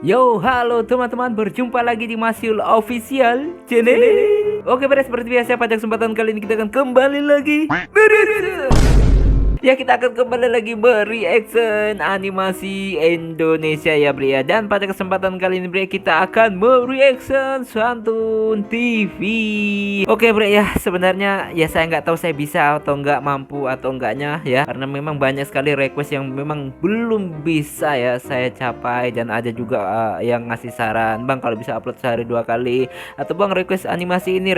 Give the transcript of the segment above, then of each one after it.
Yo, halo teman-teman, berjumpa lagi di Masyul Official Channel. Oke, pada seperti biasa pada kesempatan kali ini kita akan kembali lagi ya, kita akan kembali lagi bereaction animasi Indonesia ya Bre ya. Dan pada kesempatan kali ini Bre, kita akan mereaction Santun TV. Oke Bre ya, sebenarnya ya saya nggak tahu saya bisa atau nggak, mampu atau enggaknya ya, karena memang banyak sekali request yang memang belum bisa ya saya capai. Dan ada juga yang ngasih saran, Bang kalau bisa upload sehari 2 kali, atau Bang request animasi ini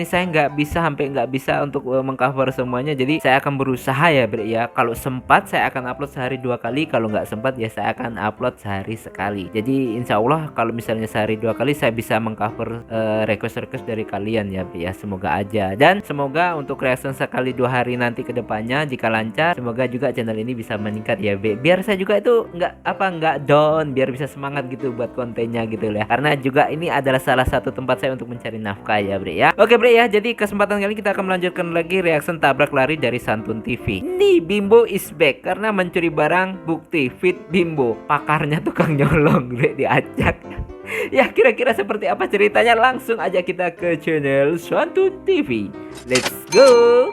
saya nggak bisa, sampai nggak bisa untuk mengcover semuanya. Jadi saya akan berusaha ya Bre ya, kalau sempat saya akan upload sehari 2 kali, kalau nggak sempat ya saya akan upload sehari sekali. Jadi insya Allah kalau misalnya sehari 2 kali saya bisa mengcover request dari kalian ya Bre ya, semoga aja. Dan semoga untuk reaction sekali 2 hari nanti ke depannya jika lancar, semoga juga channel ini bisa meningkat ya Bre, biar saya juga itu nggak down, biar bisa semangat gitu buat kontennya gitu ya, karena juga ini adalah salah satu tempat saya untuk mencari nafkah ya Bre ya. Oke Bre ya, jadi kesempatan kali ini kita akan melanjutkan lagi reaction tabrak lari dari Santun TV. Nih Bimbo is back karena mencuri barang bukti fit Bimbo, pakarnya tukang nyolong Bre, diacak. Ya kira-kira seperti apa ceritanya, langsung aja kita ke channel Santun TV. Let's go.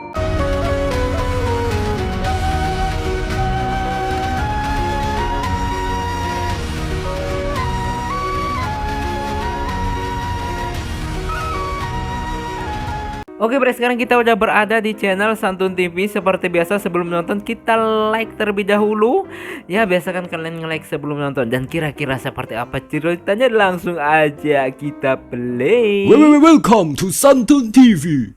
Oke Bre, sekarang kita udah berada di channel Santun TV. Seperti biasa sebelum nonton kita like terlebih dahulu. Ya biasakan kalian nge-like sebelum nonton. Dan kira-kira seperti apa ceritanya, langsung aja kita play. Welcome to Santun TV.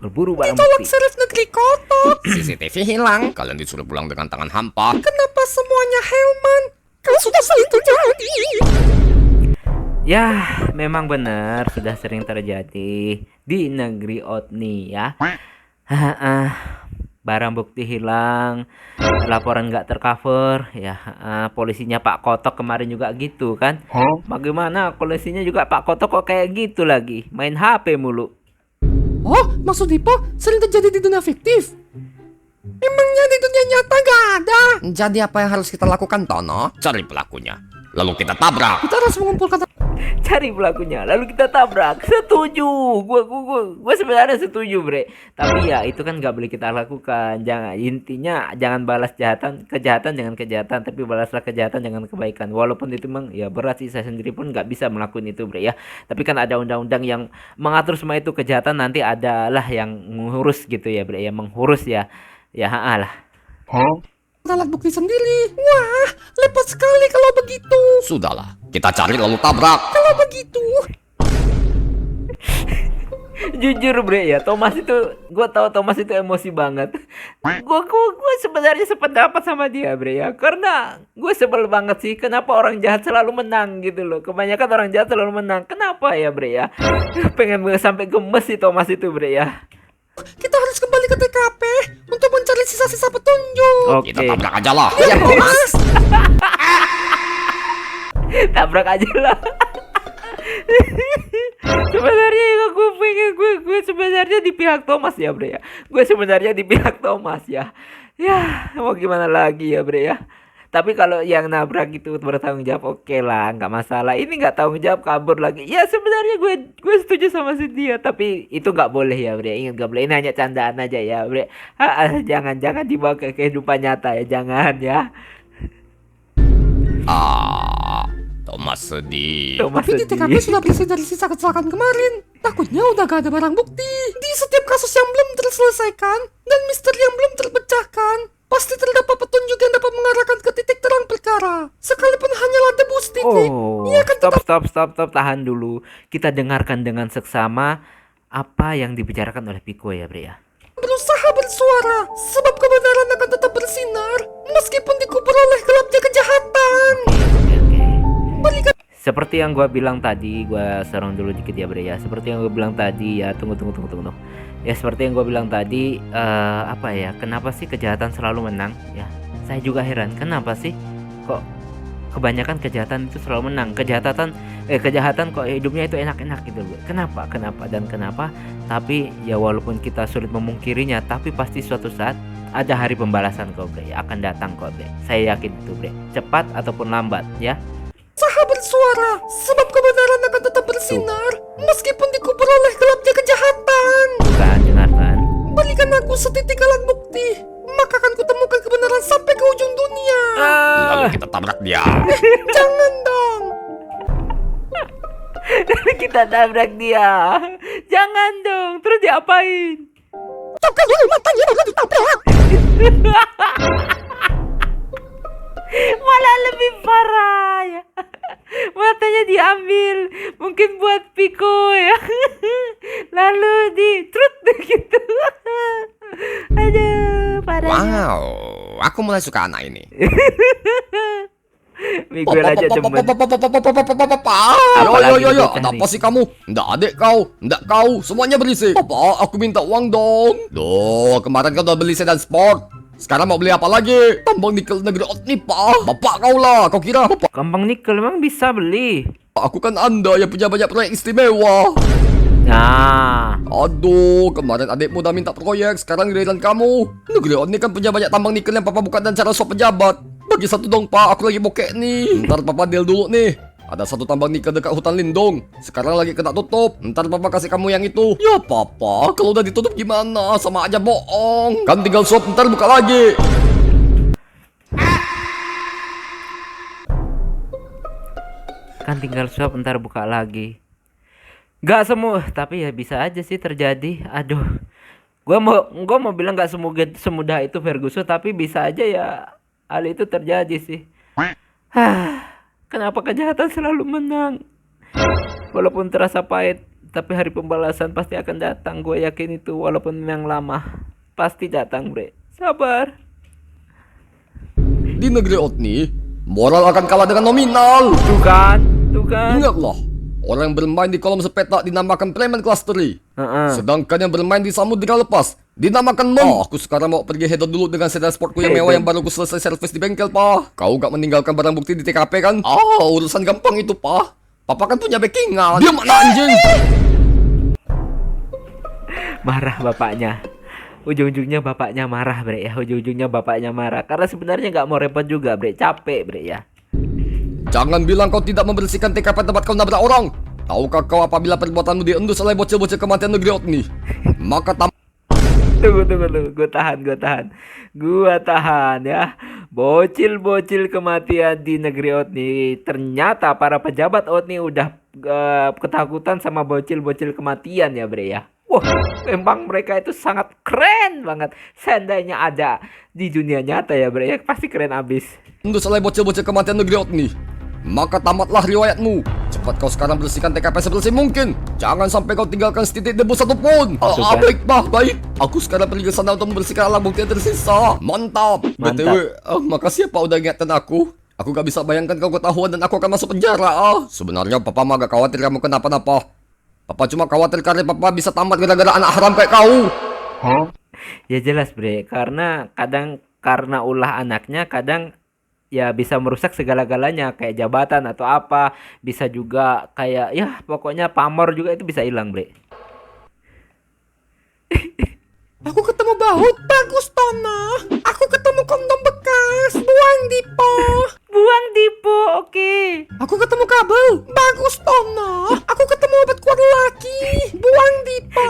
Berburu barang Ditolak bukti. serif negeri kotor. CCTV hilang, kalian disuruh pulang dengan tangan hampa. Kenapa semuanya Helman? Kalau sudah sering terjadi. Ya memang benar sudah sering terjadi di negeri Otni ya. Barang bukti hilang, laporan nggak tercover ya. Polisinya Pak Kotok kemarin juga gitu kan. Bagaimana polisinya juga Pak Kotok kok kayak gitu lagi, main HP mulu. Oh, maksud Dipo sering terjadi di dunia fiktif? Emangnya di dunia nyata gak ada? Jadi apa yang harus kita lakukan, Tono? Cari pelakunya, lalu kita tabrak. Kita harus mengumpulkan. Cari pelakunya lalu kita tabrak. Setuju, gue sebenarnya setuju Bre, tapi ya itu kan nggak boleh kita lakukan. Jangan, intinya jangan balas kejahatan dengan kejahatan, tapi balaslah kejahatan dengan kebaikan. Walaupun itu memang ya berat sih, saya sendiri pun nggak bisa melakukan itu Bre ya, tapi kan ada undang-undang yang mengatur semua itu. Kejahatan nanti adalah yang mengurus gitu ya Bre ya, mengurus ya lah. Alat bukti sendiri. Wah, lepas sekali kalau begitu. Sudahlah, kita cari lalu tabrak. Kalau begitu. Jujur Bre ya, Thomas itu, gue tahu Thomas itu emosi banget. Gue sebenarnya sependapat sama dia Bre ya, karena gue sebel banget sih kenapa orang jahat selalu menang gitu loh. Kebanyakan orang jahat selalu menang. Kenapa ya Bre ya? Pengen sampai gemes sih Thomas itu Bre ya. Kita harus kembali ke TKP untuk mencari sisa-sisa petunjuk. Oke, Kita tabrak aja lah. Ya, Thomas. tabrak aja lah. Sebenarnya gue sebenarnya di pihak Thomas ya Bre ya. Gue sebenarnya di pihak Thomas ya. Ya mau gimana lagi ya Bre ya. Tapi kalau yang nabrak itu bertanggung jawab, oke lah, nggak masalah. Ini nggak tanggung jawab, kabur lagi. Ya sebenarnya gue setuju sama si dia, tapi itu nggak boleh ya Bre. Ingat nggak boleh, ini hanya candaan aja ya Bre. Jangan dibawa ke kehidupan nyata ya, jangan ya. Thomas sedih. Thomas Tapi di TKP sudah bersih dari sisa kecelakaan kemarin. Takutnya udah gak ada barang bukti. Di setiap kasus yang belum terselesaikan dan misteri yang belum terpecahkan, pasti terdapat petunjuk yang dapat mengarahkan ke titik terang perkara. Sekalipun hanyalah debu setitik. Oh, Ia akan stop, tahan dulu. Kita dengarkan dengan seksama apa yang dibicarakan oleh Piko ya Bre ya. berusaha bersuara, sebab kebenaran akan tetap bersinar meskipun dikubur oleh gelapnya kejahatan. Berikan. Seperti yang gue bilang tadi, gue serang dulu dikit ya Bre ya. Seperti yang gue bilang tadi ya, tunggu. Ya seperti yang gue bilang tadi, apa ya? Kenapa sih kejahatan selalu menang? Ya, saya juga heran. Kenapa sih? Kok kebanyakan kejahatan itu selalu menang. Kejahatan kok hidupnya itu enak-enak gitu Bre. Kenapa dan kenapa? Tapi ya walaupun kita sulit memungkirinya, tapi pasti suatu saat ada hari pembalasan kok Bre, akan datang kok Bre. Saya yakin itu Bre, cepat ataupun lambat ya. Saha bersuara, sebab kebenaran akan tetap bersinar meskipun dikubur oleh gelapnya kejahatan. Bukan, dengarkan. Berikan aku setitik alat bukti, maka akan kutemukan kebenaran sampai ke ujung dunia. Lalu kita tabrak dia. Jangan dong. Kita tabrak dia. Jangan dong. Terus diapain? Cokal dulu matanya baru ditabrak. Malah lebih parah ya. Matanya diambil, mungkin buat Piko ya. Lalu di trut gitu. Aduh, parah. Wow, aku mulai suka anak ini. Miguel aja demen. Yo, ada apa sih kamu? Nggak adik kau, nggak kau, semuanya berisik. Papa, aku minta uang dong. Duh, kemarin kau udah beli sedan sport. Sekarang mau beli apa lagi? Tambang nikel negeri Otni, Pak. Bapak kau lah, kau kira Bapak? Gampang nikel memang bisa beli. Aku kan Anda yang punya banyak proyek istimewa. Nah, Aduh, kemarin adikmu udah minta proyek, sekarang giliran kamu. Negeri Otni kan punya banyak tambang nikel yang Papa buka dan cara swap pejabat. Bagi satu dong, Pak, aku lagi bokek nih. Ntar Papa deal dulu nih. Ada satu tambang nikel dekat hutan lindung. Sekarang lagi kena tutup. Ntar Papa kasih kamu yang itu. Ya Papa, kalau udah ditutup gimana? Sama aja bohong. Kan tinggal swap, ntar buka lagi. kan tinggal swap ntar buka lagi. Gak semua, tapi ya bisa aja sih terjadi. Aduh, gua mau bilang gak semudah itu Ferguson, tapi bisa aja ya hal itu terjadi sih. Kenapa kejahatan selalu menang? Walaupun terasa pahit, tapi hari pembalasan pasti akan datang. Gue yakin itu, walaupun memang lama, pasti datang, bre. Sabar. Di negeri Otni, moral akan kalah dengan nominal. Tuh kan. Ingatlah, orang yang bermain di kolam sepetak dinamakan preman kelas 3. Sedangkan yang bermain di samudera lepas dinamakan mom. Aku sekarang mau pergi hedon dulu dengan sedan sportku yang mewah yang baru aku selesai servis di bengkel, Pak. Kau gak meninggalkan barang bukti di TKP kan? Urusan gampang itu, Pak. Papa kan punya backingan. Dia mana anjing? Marah bapaknya. Ujung-ujungnya bapaknya marah, bre ya. Ujung-ujungnya bapaknya marah karena sebenarnya nggak mau repot juga, bre. Capek, bre ya. Jangan bilang kau tidak membersihkan TKP tempat kau nabrak orang. Tahukah kau apabila perbuatanmu diendus oleh bocil-bocil kematian negeri Otni, maka Tunggu. Gua tahan ya. Bocil-bocil kematian di negeri Otni. Ternyata para pejabat Otni udah ketakutan sama bocil-bocil kematian ya, bre ya. Wah, memang mereka itu sangat keren banget. Seandainya ada di dunia nyata ya, bre ya, pasti keren abis. endus oleh bocil-bocil kematian negeri Otni, maka tamatlah riwayatmu. Cepat kau sekarang bersihkan TKP sebersih mungkin. Jangan sampai kau tinggalkan setitik debu satupun. Baik. Aku sekarang pergi ke sana untuk membersihkan alat bukti yang tersisa. Mantap. BTW, makasih ya Pak udah ingatkan aku. Aku gak bisa bayangkan kau ketahuan dan aku akan masuk penjara. Sebenarnya Papa mah gak khawatir kamu kenapa-napa. Papa cuma khawatir karena Papa bisa tamat gara-gara anak haram kayak kau. Ya jelas, bre. Karena ulah anaknya kadang ya bisa merusak segala-galanya, kayak jabatan atau apa, bisa juga kayak ya pokoknya pamor juga itu bisa hilang, bre. Aku ketemu baut, bagus Tono. Aku ketemu kondom bekas, buang Dipo. Buang Dipo, oke. Aku ketemu kabel, bagus Tono. Aku ketemu obat kuat laki, buang Dipo.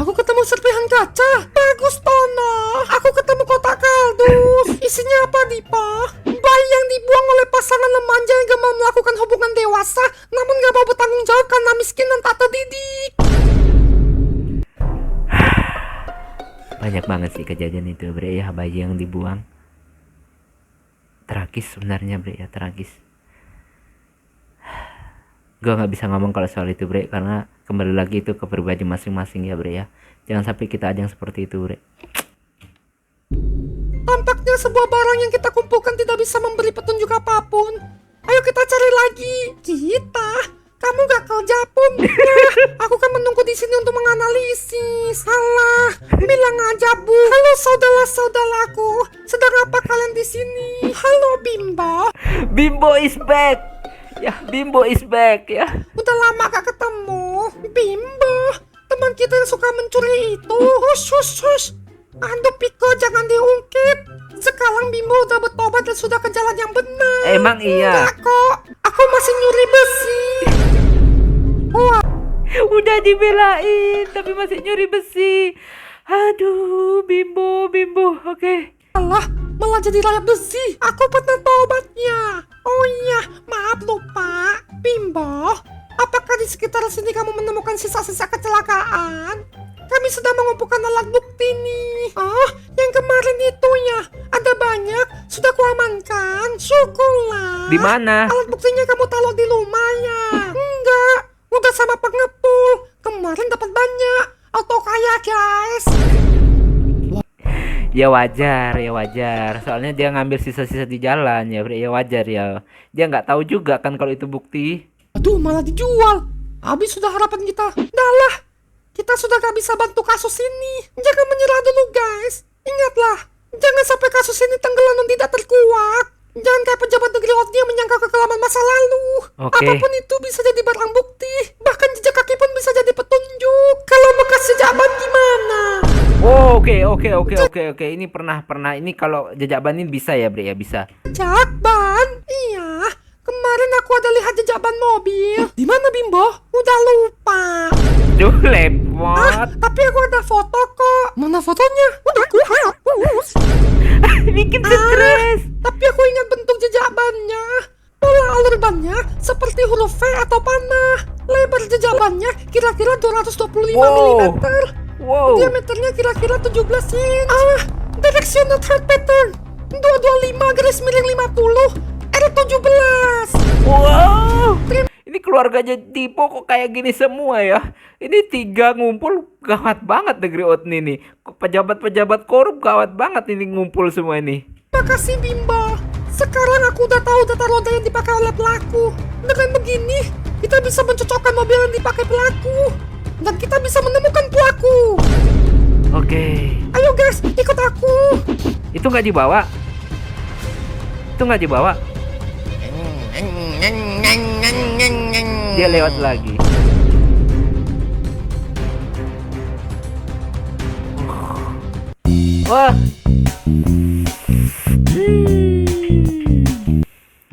Aku ketemu serpihan kaca, bagus Tono. Aku ketemu kotak kardus, isinya apa Dipo? Bayi yang dibuang oleh pasangan lemanja yang gak mau melakukan hubungan dewasa, namun gak mau bertanggung jawab karena miskin dan tak terdidik. Banyak banget sih kejadian itu, bre ya, bayi yang dibuang. Tragis sebenarnya, bre ya, tragis. Gue nggak bisa ngomong kalau soal itu, bre, karena kembali lagi itu ke pribadi masing-masing ya, bre ya. Jangan sampai kita ada yang seperti itu, bre. Tampaknya sebuah barang yang kita kumpulkan tidak bisa memberi petunjuk apapun. Ayo kita cari lagi. Kamu gak kerja pun. Aku kan menunggu di sini untuk menganalisis. Alah, bilang aja Bu. Halo saudara-saudaraku, sedang apa kalian di sini? Halo Bimbo. Bimbo is back. Ya, Bimbo is back ya. Udah lama gak ketemu. Bimbo, teman kita yang suka mencuri itu. Hush, hush, hush. Aduh Piko, jangan diungkit. Sekarang Bimbo udah bertobat dan sudah ke jalan yang benar. Emang iya. Enggak kok, aku masih nyuri besi. Wah, Udah dibelain tapi masih nyuri besi. Aduh, Bimbo, Bimbo. Oke. malah jadi rakyat besi. Aku pernah tobatnya. Oh iya, maaf lupa. Bimbo, apakah di sekitar sini kamu menemukan sisa-sisa kecelakaan? Kami sedang mengumpulkan alat bukti nih. Oh, yang kemarin itu ya. Ada banyak, sudah kuamankan. Syukurlah. Di mana? Alat buktinya kamu taruh di rumah ya? Enggak, udah sama pengepul. Kemarin dapat banyak. Auto kaya guys. Ya wajar, ya wajar. Soalnya dia ngambil sisa-sisa di jalan ya, Bre. Ya wajar ya. Dia nggak tahu juga kan kalau itu bukti. Aduh, malah dijual. Habis sudah harapan kita. Dah lah, kita sudah gak bisa bantu kasus ini. Jangan menyerah dulu guys. Ingatlah, jangan sampai kasus ini tenggelam dan tidak terkuak. Jangan kayak pejabat negeri Otni yang menyangkal kekelaman masa lalu. Oke. Apapun itu bisa jadi barang bukti. Bahkan jejak kaki pun bisa jadi petunjuk. Kalau bekas jejak ban gimana? Oh, oke. Ini pernah ini kalau jejak ban ini bisa ya, Bre ya, bisa. Jejak ban? Iya. Kemarin aku ada lihat jejak ban mobil. Di mana Bimbo? Udah lupa. Duh, lepot. Tapi aku ada foto kok. Mana fotonya? Udah aku hapus. Bikin stres. Tapi aku ingat bentuk jejak bannya. Pola alur bannya seperti huruf V atau panah. Lebar jejak bannya kira-kira 225 Wow. mm. Wow. Diameternya kira-kira 17 inch. Directional thread pattern 225-50 R17. Wow. Ini keluarganya Tipo kok kayak gini semua ya. Ini 3 ngumpul gawat banget negeri Otni nih. Pejabat-pejabat korup gawat banget ini ngumpul semua ini. Makasih Bimbo. Sekarang aku udah tahu data roda yang dipakai oleh pelaku. Dengan begini, kita bisa mencocokkan mobil yang dipakai pelaku. Dan kita bisa menemukan pelaku. Oke. Ayo guys, ikut aku. Itu nggak dibawa. Dia lewat lagi. Wah.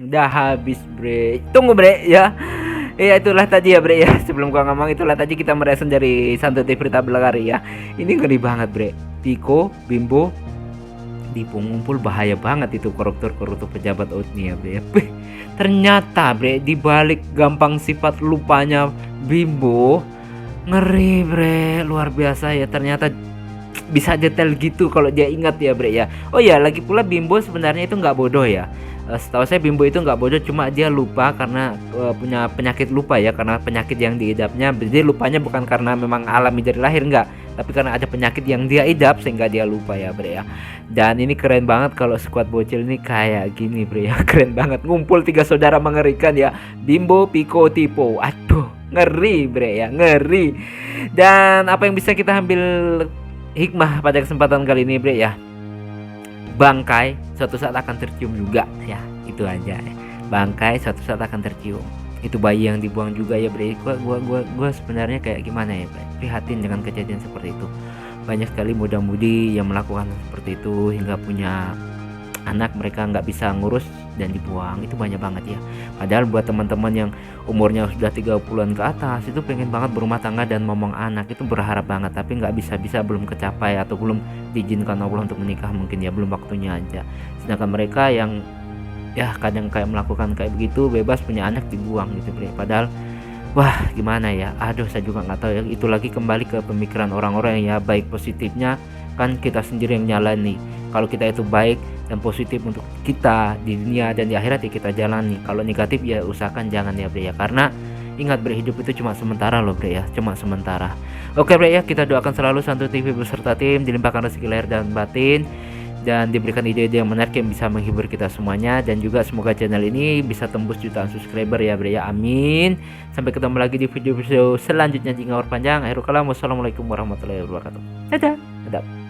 Udah habis, Bre. Tunggu, Bre, ya. Iya, itulah tadi ya, Bre ya. Sebelum gua ngomong itulah tadi kita mereaction dari Santuy TV Tabelakari ya. Ini ngeri banget, Bre. Piko, Bimbo di pengumpul bahaya banget itu koruptor-koruptor pejabat Otni ya, Bre. Ternyata, Bre, di balik gampang sifat lupanya Bimbo, ngeri, Bre. Luar biasa ya. Ternyata bisa detail gitu kalau dia ingat ya, Bre ya. Oh ya, lagi pula Bimbo sebenarnya itu nggak bodoh ya. Setahu saya Bimbo itu nggak bodoh, cuma dia lupa karena punya penyakit lupa ya, karena penyakit yang diidapnya. Jadi lupanya bukan karena memang alami dari lahir, enggak, tapi karena ada penyakit yang dia idap sehingga dia lupa ya, Bre ya. Dan ini keren banget kalau squad bocil ini kayak gini, Bre ya. Keren banget, ngumpul 3 saudara mengerikan ya. Bimbo, Piko, Tipo. Aduh, ngeri, Bre ya, ngeri. Dan apa yang bisa kita ambil hikmah pada kesempatan kali ini, Bre ya? Bangkai suatu saat akan tercium juga ya, itu aja ya. Bangkai suatu saat akan tercium. Itu bayi yang dibuang juga ya, Bre. Gua sebenarnya kayak gimana ya, Bre? Prihatin dengan kejadian seperti itu. Banyak sekali muda-mudi yang melakukan seperti itu hingga punya anak mereka nggak bisa ngurus dan dibuang. Itu banyak banget ya. Padahal buat teman-teman yang umurnya sudah 30-an ke atas itu pengen banget berumah tangga dan ngomong anak, itu berharap banget tapi nggak bisa belum kecapai atau belum diizinkan Allah untuk menikah, mungkin ya belum waktunya aja. Sedangkan mereka yang ya kadang kayak melakukan kayak begitu bebas punya anak dibuang gitu, Bre. Padahal wah gimana ya, aduh saya juga nggak tahu ya. Itu lagi kembali ke pemikiran orang-orang ya, baik positifnya kan kita sendiri yang nyalani. Kalau kita itu baik dan positif untuk kita di dunia dan di akhirat ya kita jalani. Kalau negatif ya usahakan jangan ya, Bre ya. Karena ingat, Bre, hidup itu cuma sementara loh, Bre ya, cuma sementara. Oke, Bre ya, kita doakan selalu Santuy TV beserta tim dilimpahkan rezeki lahir dan batin dan diberikan ide-ide yang menarik yang bisa menghibur kita semuanya, dan juga semoga channel ini bisa tembus jutaan subscriber ya, Bre ya. Amin. Sampai ketemu lagi di video selanjutnya. Jika panjang, akhirul kalam, wassalamualaikum warahmatullahi wabarakatuh. Dadah.